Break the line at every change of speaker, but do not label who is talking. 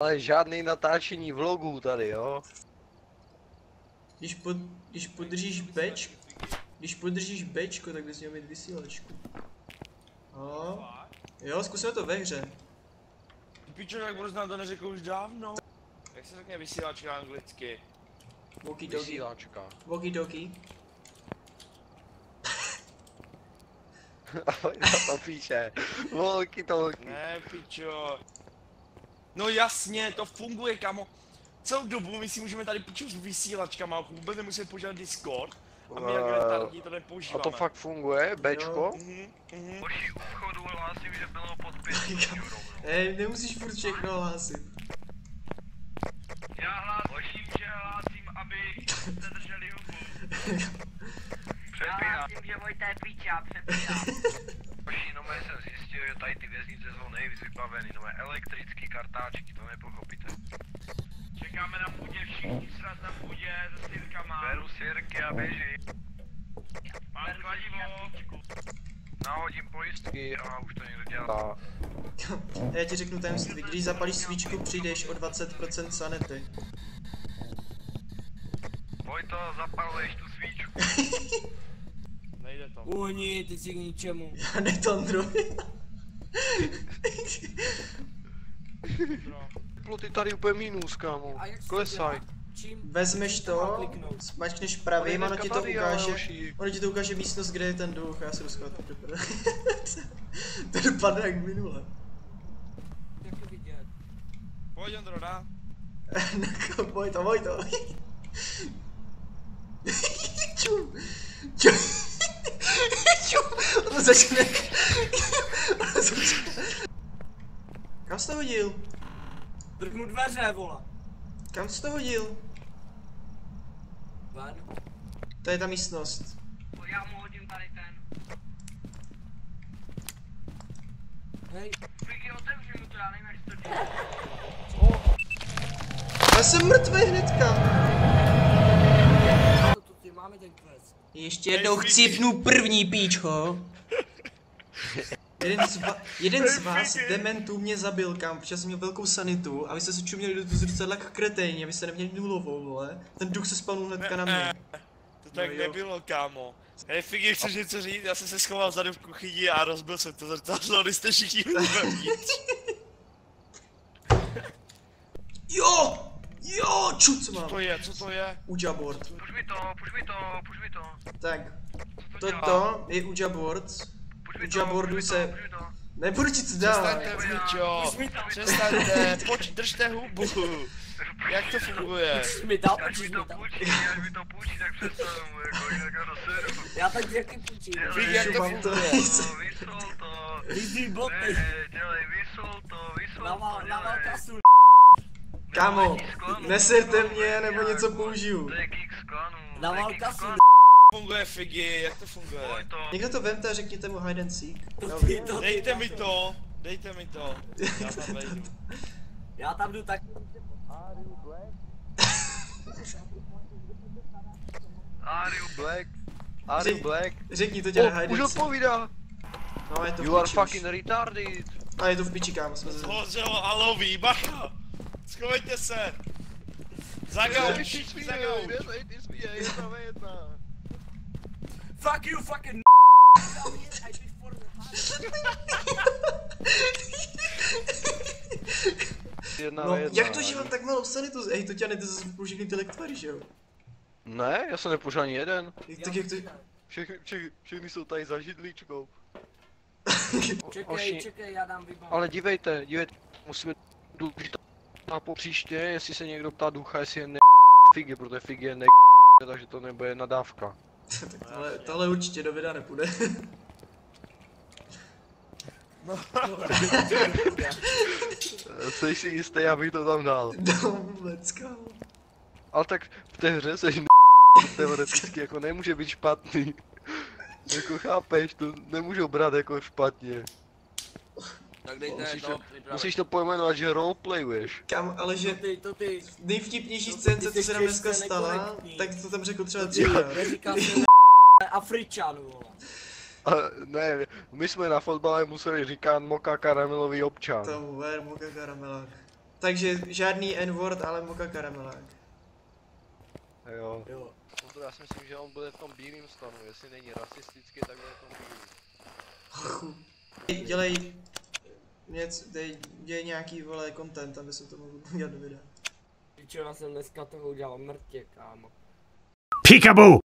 Ale žádný natáčení vlogů tady, jo?
Když podržíš Bčko, tak bys měl mít vysílačku. Jo, zkusíme to ve hře.
Pičo, jak budu znát, to neřekl už dávno. Jak se řekne vysílačka anglicky?
Walkie talkie.
Vysílačka.
Walkie talkie.
Na to píše. Walkie talkie.
Ne, pičo. No jasně, to funguje, kamo. Celou dobu my si můžeme tady piču s vysílačkama, vůbec nemusíme používat Discord. A my jak retardí to nepoužíváme.
A to fakt funguje? Bčko?
Hoši, u vchodu hlásím, že bylo pod 5 eur.
Nemusíš furt všechno hlásit.
Já hlásím, že hlásím, aby se drželi hubu.
Já hlásím, že Vojta je píča, přepínám.
Hoši, no jsem zjistil, že tady ty věznice jsou nejvíc vybavený, no elektrický kartáčky, to nepochopíte. Čekáme na půdě, všichni sraz na půdě se sirkama. Beru sirky a běží. Mám kladivo. Nahodím pojistky a už to někdo dělá.
Já ti řeknu tajemství, když zapalíš svíčku, přijdeš o 20% sanity.
Vojto, zapaluješ tu svíčku.
Nejde to.
Uhni, ty si k ničemu.
Já netandruji.
Teploty tady úplně minus, kámo. Klesaj.
Vezmeš to, smačkneš pravým a ono ti to ukáže místnost, kde je ten duch, já se jdu schovat. To dopadne jak minule.
Jak to vidět?
Pojď, Ondro, dá.
Vojto. Čum. Ono začne. Kam jsi to hodil?
Drž mu dveře, vola.
Kam jsi to hodil?
Ven.
To je ta místnost.
Já mu hodím tady ten.
Hej.
Fiky, otevři mu to, já nevím, jak to dělá.
Já jsem mrtvý hnedka.
To ty máme ten quest.
Ještě jednou chcípnu první píčko. Jeden z vás dementů mě zabil, kam, protože jsem měl velkou sanitu a vy jste se čuměli do zrcadla jak kreténi, abyste neměli nulovou, vole. Ten duch se spalnul hnedka na mě.
To tak nebylo, kámo. Hej, Figi, chceš něco říct? Já jsem se schoval vzadu v kuchyni a rozbil jsem to zrcadlo, když jste všichni vevnitř.
Jo, čut co mám.
Co to je?
Ouija board.
Puš mi to.
Tak, toto je Ouija board. Ouija boardu se... Nebudu ti to dávat.
Přestaňte, pičo. Přestaňte, držte hubu. Jak to funguje?
Chceš mi dát,
Až mi to půjčí, tak přestanu, jako jinak ho doseru.
Já tak jaký půjčím.
Figi, jak to funguje?
Vysol to.
Lízí boty.
Dělej, vysol to.
Naval kasu.
Kámo, neserte mě, nebo něco použiju.
To je kick z klanu.
Naval kasu.
Funguje, Figi, jak to funguje?
Někdo to vemte a řekněte mu hide and seek.
Dejte mi to. Já tam vejdu.
Já tam jdu tak.
Are you black?
Řekni to dělá hide
Už
and seek.
odpovídá.
No, je to
You
v
are
piči
fucking
už.
retarded.
A je to v piči, kámo, jsme se...
Hořelo a loví, bacha! Schovejte se! Zagauč!
Fuck you, fucking
No, jak to, že mám tak malou sanitu? Ej, to tě nejde zase všechny ty lektvary, že jo?
Ne, já jsem nepoužil ani jeden.
Tak jak to...
Všechny jsou tady za židličkou.
Čekej, já dám vybavu.
Ale dívejte, musíme důležit na popříště, jestli se někdo ptá ducha, jestli je Figi, protože Figi je takže to nebude nadávka.
Tak tohle určitě do videa nepůjde.
Jsi si jistý, abych to tam dal.
No vůbec, kámo.
Ale tak v té hře seš teoreticky jako nemůže být špatný. Jako chápeš, to nemůžu brát jako špatně.
Tak dejte
Musíš to pojmenovat, že roleplayuješ.
Kámo, ale že
to ty.
nejvtipnější scénce, co se nám dneska stala, tak to tam řekl třeba 3krát.
Neříká se Afričanu, vole.
A ne, my jsme na fotbale museli říkat moka karamelový občan.
To ver, moka karamelák. Takže žádný N-word, ale moka karamelák.
Jo.
Jo.
Já si myslím, že on bude v tom bílém stanu, jestli není rasistický, tak bude v tom bílým.
Dělej něco, dělej nějaký vole content, aby se to mohlo udělat do videa.
Pičo, já jsem dneska toho udělal mrtě, kámo.
Peekaboo!